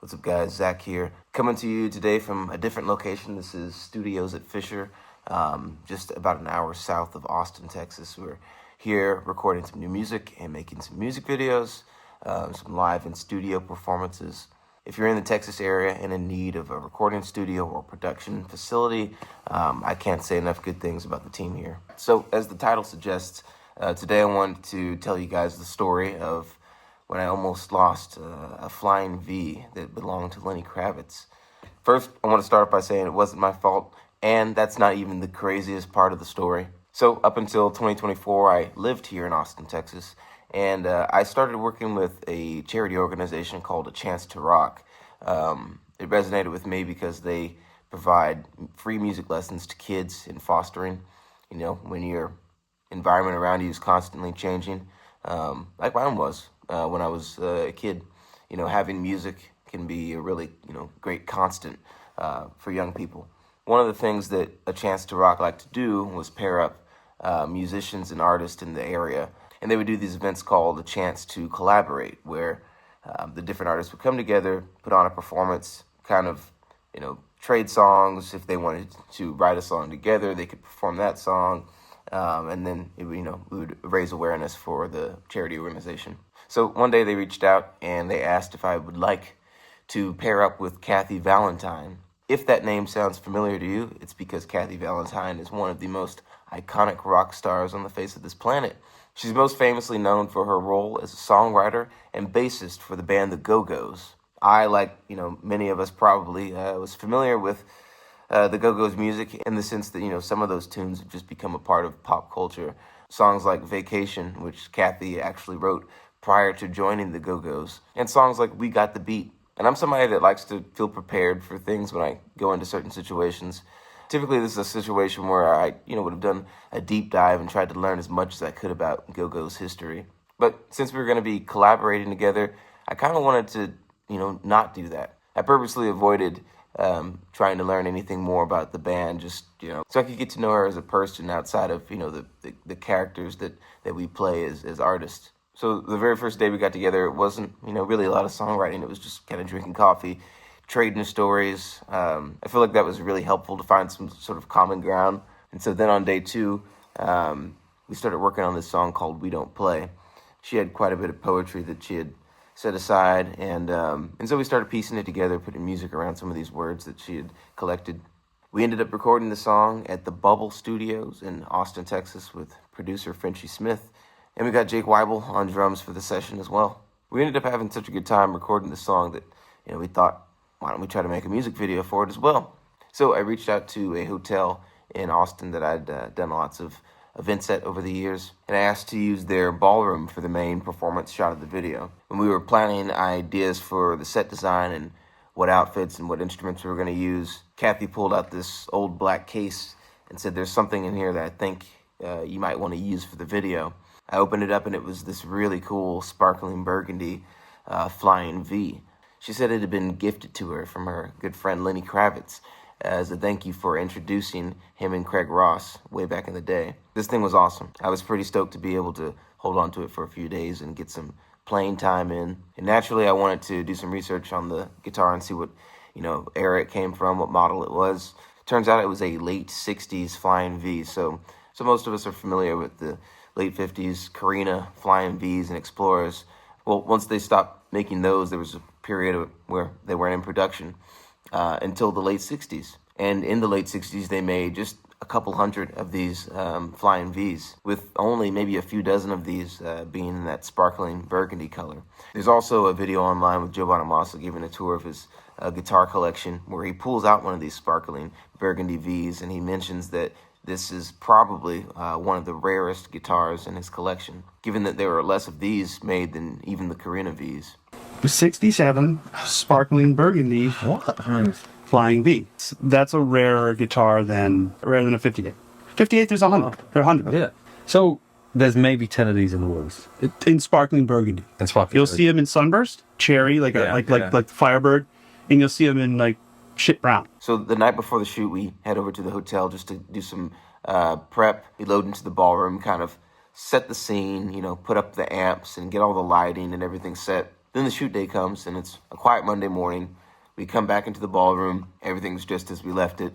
What's up, guys? Zach here, coming to you today from a different location. This is Studios at Fisher, just about an hour south of Austin, Texas. We're here recording some new music and making some music videos, some live and studio performances. If you're in the Texas area and in need of a recording studio or production facility, I can't say enough good things about the team here. So, as the title suggests, today I wanted to tell you guys the story of when I almost lost a flying V that belonged to Lenny Kravitz. First, I want to start off by saying it wasn't my fault, and that's not even the craziest part of the story. So up until 2024, I lived here in Austin, Texas, and I started working with a charity organization called A Chance to Rock. It resonated with me because they provide free music lessons to kids in fostering. You know, when your environment around you is constantly changing, like mine was. When I was a kid, you know, having music can be a really, great constant for young people. One of the things that A Chance to Rock liked to do was pair up musicians and artists in the area. And they would do these events called A Chance to Collaborate, where the different artists would come together, put on a performance, kind of, trade songs. If they wanted to write a song together, they could perform that song. And then, we would raise awareness for the charity organization. So one day they reached out and they asked if I would like to pair up with Kathy Valentine. If that name sounds familiar to you, it's because Kathy Valentine is one of the most iconic rock stars on the face of this planet. She's most famously known for her role as a songwriter and bassist for the band The Go-Go's. I, like, many of us probably, was familiar with the Go-Go's music in the sense that, some of those tunes have just become a part of pop culture. Songs like Vacation, which Kathy actually wrote prior to joining the Go-Go's, and songs like We Got the Beat. And I'm somebody that likes to feel prepared for things when I go into certain situations. Typically, this is a situation where I, would have done a deep dive and tried to learn as much as I could about Go-Go's history. But since we were going to be collaborating together, I kind of wanted to, not do that. I purposely avoided trying to learn anything more about the band, just, so I could get to know her as a person outside of, the characters that we play as artists. So the very first day we got together, it wasn't, really a lot of songwriting. It was just kind of drinking coffee, trading stories. I feel like that was really helpful to find some sort of common ground. And so then on day two, we started working on this song called We Don't Play. She had quite a bit of poetry that she had set aside. And so we started piecing it together, putting music around some of these words that she had collected. We ended up recording the song at the Bubble Studios in Austin, Texas with producer Frenchie Smith. And we got Jake Weibel on drums for the session as well. We ended up having such a good time recording the song that, we thought, why don't we try to make a music video for it as well? So I reached out to a hotel in Austin that I'd done lots of events at over the years, and I asked to use their ballroom for the main performance shot of the video. When we were planning ideas for the set design and what outfits and what instruments we were going to use, Kathy pulled out this old black case and said, "There's something in here that I think you might want to use for the video." I opened it up and it was this really cool sparkling burgundy flying V. She said it had been gifted to her from her good friend Lenny Kravitz as a thank you for introducing him and Craig Ross way back in the day. This thing was awesome. I was pretty stoked to be able to hold on to it for a few days and get some playing time in. And naturally, I wanted to do some research on the guitar and see what, era it came from, what model it was. Turns out it was a late 60s flying V. So most of us are familiar with the late 50s Carina flying Vs and Explorers. Well, once they stopped making those, there was a period where they weren't in production until the late 60s. And in the late 60s, they made just a couple hundred of these flying Vs, with only maybe a few dozen of these being in that sparkling burgundy color. There's also a video online with Joe Bonamassa giving a tour of his guitar collection where he pulls out one of these sparkling burgundy Vs, and he mentions that this is probably one of the rarest guitars in his collection, given that there are less of these made than even the Carina Vs. 67 sparkling burgundy flying V. That's a rarer guitar than a 58. 58, there's 100. There are 100. Yeah. So there's maybe 10 of these in the works. In sparkling burgundy. You'll see them in sunburst, cherry, like Firebird, and you'll see them in like shit brown. So the night before the shoot, we head over to the hotel just to do some prep. We load into the ballroom, kind of set the scene, put up the amps and get all the lighting and everything set. Then the shoot day comes, and it's a quiet Monday morning. We come back into the ballroom. Everything's just as we left it.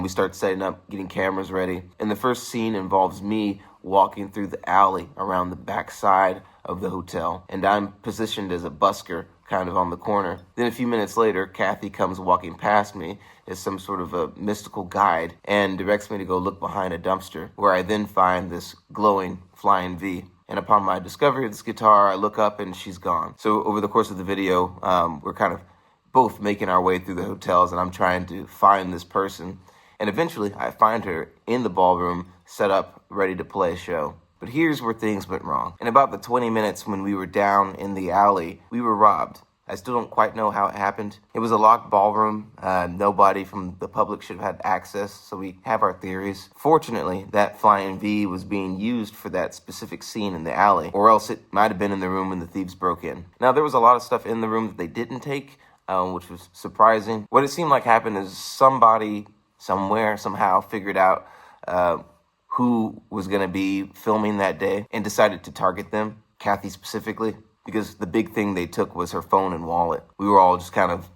We start setting up, getting cameras ready. And the first scene involves me walking through the alley around the back side of the hotel. And I'm positioned as a busker, kind of on the corner. Then a few minutes later, Kathy comes walking past me as some sort of a mystical guide and directs me to go look behind a dumpster, where I then find this glowing Flying V. And upon my discovery of this guitar, I look up and she's gone. So over the course of the video, we're kind of both making our way through the hotels, and I'm trying to find this person. And eventually, I find her in the ballroom, set up, ready to play a show. But here's where things went wrong. In about the 20 minutes when we were down in the alley, we were robbed. I still don't quite know how it happened. It was a locked ballroom. Nobody from the public should have had access, so we have our theories. Fortunately, that Flying V was being used for that specific scene in the alley, or else it might have been in the room when the thieves broke in. Now, there was a lot of stuff in the room that they didn't take, which was surprising. What it seemed like happened is somebody, somewhere, somehow figured out who was going to be filming that day and decided to target them, Kathy specifically, because the big thing they took was her phone and wallet. We were all just kind of,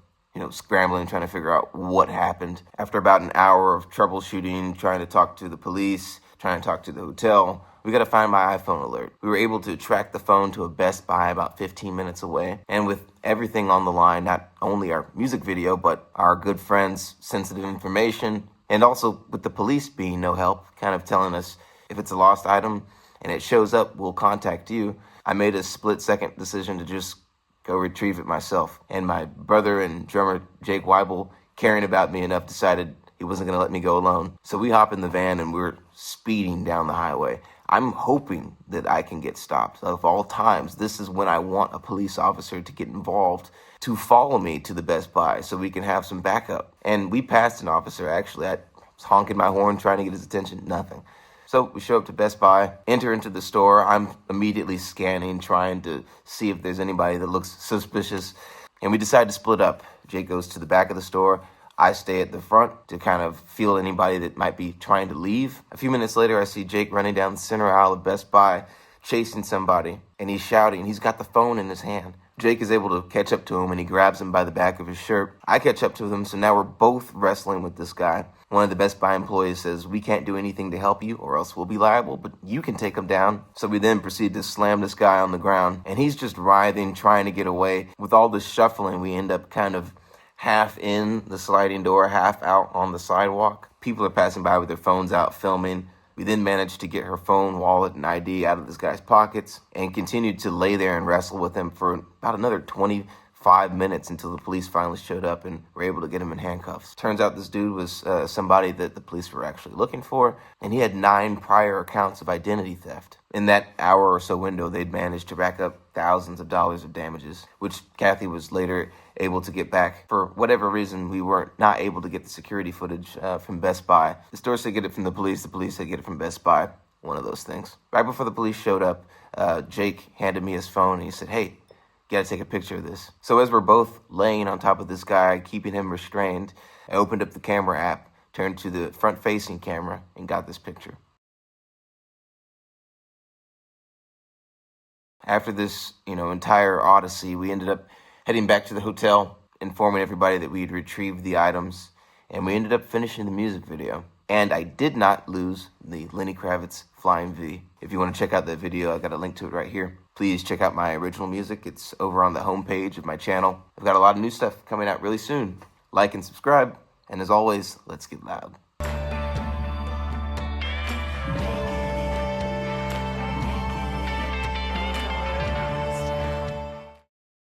scrambling, trying to figure out what happened. After about an hour of troubleshooting, trying to talk to the police, trying to talk to the hotel, we got to find my iPhone alert. We were able to track the phone to a Best Buy about 15 minutes away. And with everything on the line, not only our music video, but our good friends' sensitive information, and also with the police being no help, kind of telling us if it's a lost item and it shows up, we'll contact you. I made a split-second decision to just go retrieve it myself. And my brother and drummer Jake Weibel, caring about me enough, decided he wasn't going to let me go alone. So we hop in the van and we're speeding down the highway. I'm hoping that I can get stopped. Of all times, this is when I want a police officer to get involved, to follow me to the Best Buy so we can have some backup. And we passed an officer, actually. I was honking my horn, trying to get his attention, nothing. So we show up to Best Buy, enter into the store. I'm immediately scanning, trying to see if there's anybody that looks suspicious. And we decide to split up. Jake goes to the back of the store. I stay at the front to kind of feel anybody that might be trying to leave. A few minutes later, I see Jake running down the center aisle of Best Buy, chasing somebody, and he's shouting. He's got the phone in his hand. Jake is able to catch up to him, and he grabs him by the back of his shirt. I catch up to him, so now we're both wrestling with this guy. One of the Best Buy employees says, "We can't do anything to help you, or else we'll be liable, but you can take him down." So we then proceed to slam this guy on the ground, and he's just writhing, trying to get away. With all this shuffling, we end up kind of half in the sliding door, half out on the sidewalk. People are passing by with their phones out, filming. We then managed to get her phone, wallet, and ID out of this guy's pockets and continued to lay there and wrestle with him for about another 25 minutes until the police finally showed up and were able to get him in handcuffs. Turns out this dude was somebody that the police were actually looking for, and he had 9 prior accounts of identity theft. In that hour or so window, they'd managed to rack up thousands of dollars of damages, which Kathy was later able to get back. For whatever reason, we weren't not able to get the security footage from Best Buy. The store said get it from the police said get it from Best Buy. One of those things. Right before the police showed up, Jake handed me his phone and he said, "Hey, gotta take a picture of this." So as we're both laying on top of this guy, keeping him restrained, I opened up the camera app, turned to the front-facing camera, and got this picture. After this, entire odyssey, we ended up heading back to the hotel, informing everybody that we had retrieved the items, and we ended up finishing the music video. And I did not lose the Lenny Kravitz Flying V. If you want to check out that video, I got a link to it right here. Please check out my original music. It's over on the homepage of my channel. I've got a lot of new stuff coming out really soon. Like and subscribe, and as always, let's get loud.